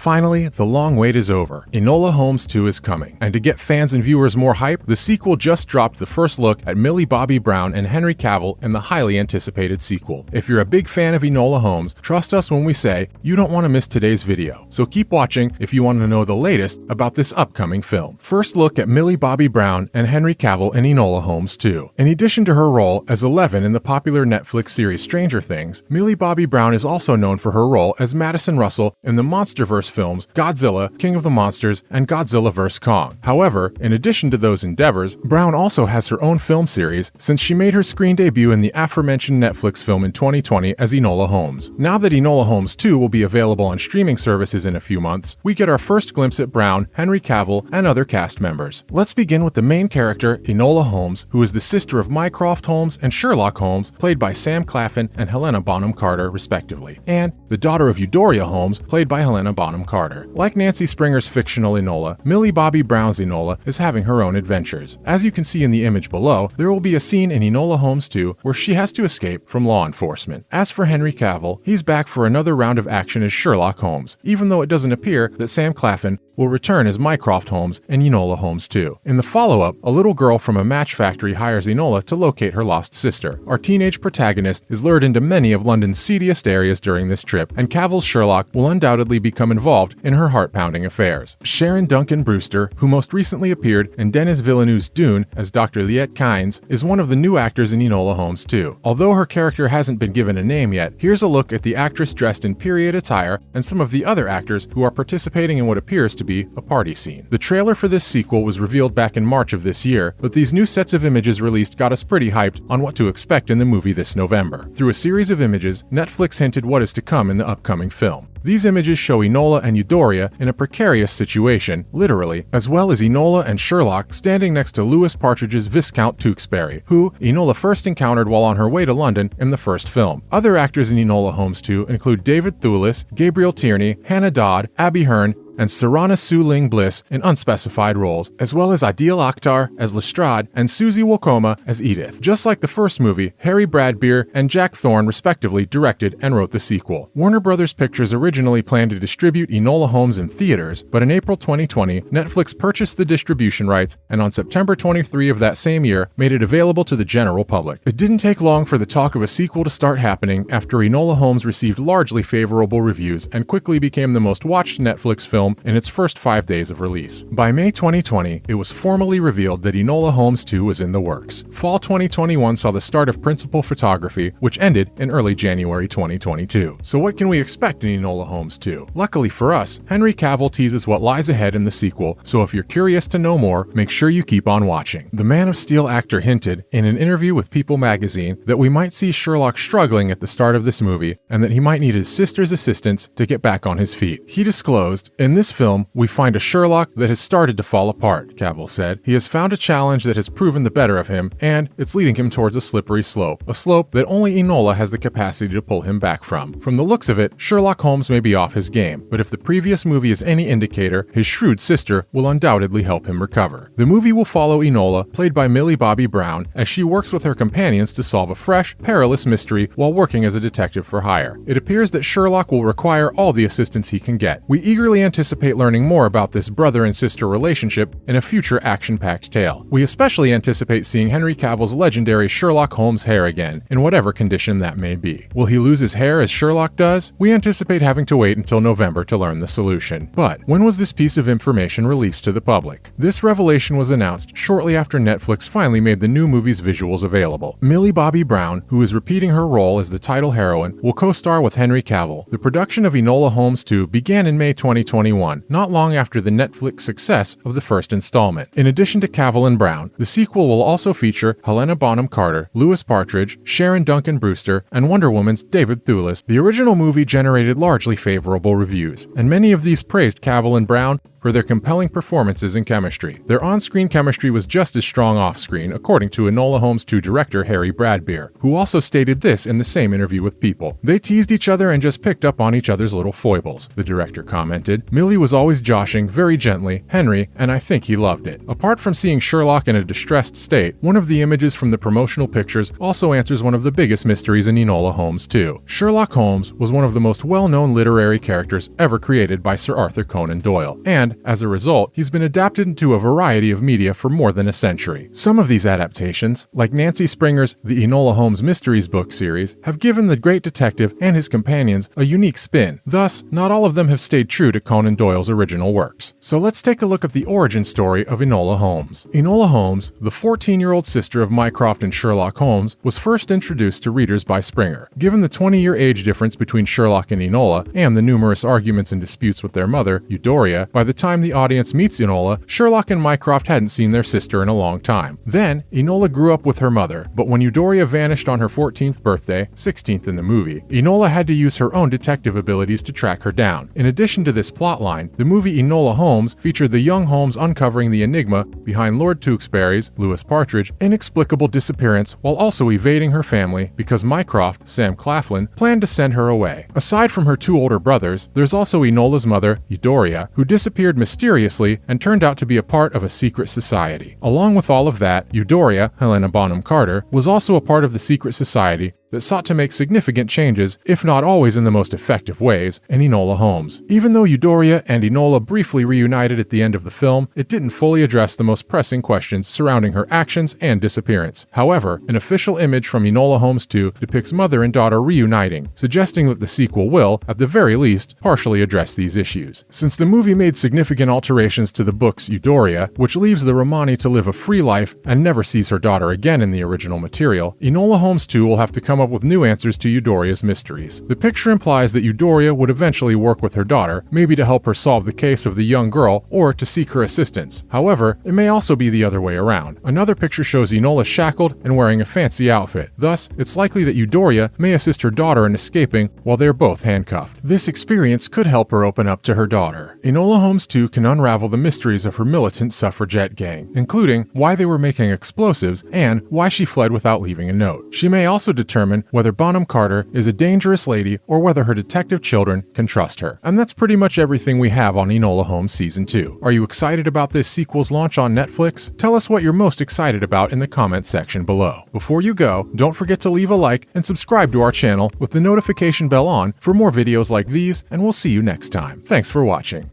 Finally, the long wait is over. Enola Holmes 2 is coming. And to get fans and viewers more hype, the sequel just dropped the first look at Millie Bobby Brown and Henry Cavill in the highly anticipated sequel. If you're a big fan of Enola Holmes, trust us when we say you don't want to miss today's video. So keep watching if you want to know the latest about this upcoming film. First look at Millie Bobby Brown and Henry Cavill in Enola Holmes 2. In addition to her role as Eleven in the popular Netflix series Stranger Things, Millie Bobby Brown is also known for her role as Madison Russell in the MonsterVerse films Godzilla, King of the Monsters, and Godzilla vs. Kong. However, in addition to those endeavors, Brown also has her own film series since she made her screen debut in the aforementioned Netflix film in 2020 as Enola Holmes. Now that Enola Holmes 2 will be available on streaming services in a few months, we get our first glimpse at Brown, Henry Cavill, and other cast members. Let's begin with the main character, Enola Holmes, who is the sister of Mycroft Holmes and Sherlock Holmes, played by Sam Claflin and Helena Bonham-Carter, respectively, and the daughter of Eudoria Holmes, played by Helena Bonham-Carter. Like Nancy Springer's fictional Enola, Millie Bobby Brown's Enola is having her own adventures. As you can see in the image below, there will be a scene in Enola Holmes 2 where she has to escape from law enforcement. As for Henry Cavill, he's back for another round of action as Sherlock Holmes, even though it doesn't appear that Sam Claflin will return as Mycroft Holmes in Enola Holmes 2. In the follow-up, a little girl from a match factory hires Enola to locate her lost sister. Our teenage protagonist is lured into many of London's seediest areas during this trip, and Cavill's Sherlock will undoubtedly become involved in her heart-pounding affairs. Sharon Duncan-Brewster, who most recently appeared in Denis Villeneuve's Dune as Dr. Liette Kynes, is one of the new actors in Enola Holmes 2. Although her character hasn't been given a name yet, here's a look at the actress dressed in period attire and some of the other actors who are participating in what appears to be a party scene. The trailer for this sequel was revealed back in March of this year, but these new sets of images released got us pretty hyped on what to expect in the movie this November. Through a series of images, Netflix hinted what is to come in the upcoming film. These images show Enola and Eudoria in a precarious situation, literally, as well as Enola and Sherlock standing next to Lewis Partridge's Viscount Tewkesbury, who Enola first encountered while on her way to London in the first film. Other actors in Enola Holmes 2 include David Thewlis, Gabriel Tierney, Hannah Dodd, Abby Hearn, and Sarana Su-Ling Bliss in unspecified roles, as well as Adeel Akhtar as Lestrade and Susie Wokoma as Edith. Just like the first movie, Harry Bradbeer and Jack Thorne respectively directed and wrote the sequel. Warner Brothers Pictures originally planned to distribute Enola Holmes in theaters, but in April 2020, Netflix purchased the distribution rights and on September 23 of that same year made it available to the general public. It didn't take long for the talk of a sequel to start happening after Enola Holmes received largely favorable reviews and quickly became the most watched Netflix film in its first 5 days of release. By May 2020, it was formally revealed that Enola Holmes 2 was in the works. Fall 2021 saw the start of principal photography, which ended in early January 2022. So what can we expect in Enola Holmes 2? Luckily for us, Henry Cavill teases what lies ahead in the sequel, so if you're curious to know more, make sure you keep on watching. The Man of Steel actor hinted, in an interview with People magazine, that we might see Sherlock struggling at the start of this movie, and that he might need his sister's assistance to get back on his feet. He disclosed, "In this film, we find a Sherlock that has started to fall apart," Cavill said. "He has found a challenge that has proven the better of him, and it's leading him towards a slippery slope, a slope that only Enola has the capacity to pull him back from. From the looks of it, Sherlock Holmes may be off his game, but if the previous movie is any indicator, his shrewd sister will undoubtedly help him recover." The movie will follow Enola, played by Millie Bobby Brown, as she works with her companions to solve a fresh, perilous mystery while working as a detective for hire. It appears that Sherlock will require all the assistance he can get. We eagerly anticipate learning more about this brother and sister relationship in a future action-packed tale. We especially anticipate seeing Henry Cavill's legendary Sherlock Holmes hair again, in whatever condition that may be. Will he lose his hair as Sherlock does? We anticipate having to wait until November to learn the solution. But when was this piece of information released to the public? This revelation was announced shortly after Netflix finally made the new movie's visuals available. Millie Bobby Brown, who is repeating her role as the title heroine, will co-star with Henry Cavill. The production of Enola Holmes 2 began in May 2021, not long after the Netflix success of the first installment. In addition to Cavill and Brown, the sequel will also feature Helena Bonham-Carter, Lewis Partridge, Sharon Duncan-Brewster, and Wonder Woman's David Thewlis. The original movie generated largely favorable reviews, and many of these praised Cavill and Brown for their compelling performances and chemistry. Their on-screen chemistry was just as strong off-screen, according to Enola Holmes 2 director Harry Bradbeer, who also stated this in the same interview with People. "They teased each other and just picked up on each other's little foibles," the director commented. Millie was always joshing, very gently, Henry, and I think he loved it. Apart from seeing Sherlock in a distressed state, one of the images from the promotional pictures also answers one of the biggest mysteries in Enola Holmes 2. Sherlock Holmes was one of the most well-known literary characters ever created by Sir Arthur Conan Doyle, and, as a result, he's been adapted into a variety of media for more than a century. Some of these adaptations, like Nancy Springer's The Enola Holmes Mysteries book series, have given the great detective and his companions a unique spin. Thus, not all of them have stayed true to Conan Doyle's original works. So let's take a look at the origin story of Enola Holmes. Enola Holmes, the 14-year-old sister of Mycroft and Sherlock Holmes, was first introduced to readers by Springer. Given the 20-year age difference between Sherlock and Enola, and the numerous arguments and disputes with their mother, Eudoria, by the time the audience meets Enola, Sherlock and Mycroft hadn't seen their sister in a long time. Then, Enola grew up with her mother, but when Eudoria vanished on her 14th birthday, 16th in the movie, Enola had to use her own detective abilities to track her down. In addition to this plotline, the movie Enola Holmes featured the young Holmes uncovering the enigma behind Lord Tewkesbury's, Lewis Partridge, inexplicable disappearance while also evading her family because Mycroft, Sam Claflin, planned to send her away. Aside from her two older brothers, there's also Enola's mother, Eudoria, who disappeared mysteriously and turned out to be a part of a secret society. Along with all of that, Eudoria, Helena Bonham-Carter, was also a part of the secret society that sought to make significant changes, if not always in the most effective ways, in Enola Holmes. Even though Eudoria and Enola briefly reunited at the end of the film, it didn't fully address the most pressing questions surrounding her actions and disappearance. However, an official image from Enola Holmes 2 depicts mother and daughter reuniting, suggesting that the sequel will, at the very least, partially address these issues. Since the movie made significant alterations to the book's Eudoria, which leaves the Romani to live a free life and never sees her daughter again in the original material, Enola Holmes 2 will have to come up with new answers to Eudoria's mysteries. The picture implies that Eudoria would eventually work with her daughter, maybe to help her solve the case of the young girl or to seek her assistance. However, it may also be the other way around. Another picture shows Enola shackled and wearing a fancy outfit. Thus, it's likely that Eudoria may assist her daughter in escaping while they're both handcuffed. This experience could help her open up to her daughter. Enola Holmes 2 can unravel the mysteries of her militant suffragette gang, including why they were making explosives and why she fled without leaving a note. She may also determine whether Bonham-Carter is a dangerous lady or whether her detective children can trust her. And that's pretty much everything we have on Enola Holmes Season 2. Are you excited about this sequel's launch on Netflix? Tell us what you're most excited about in the comments section below. Before you go, don't forget to leave a like and subscribe to our channel with the notification bell on for more videos like these, and we'll see you next time. Thanks for watching.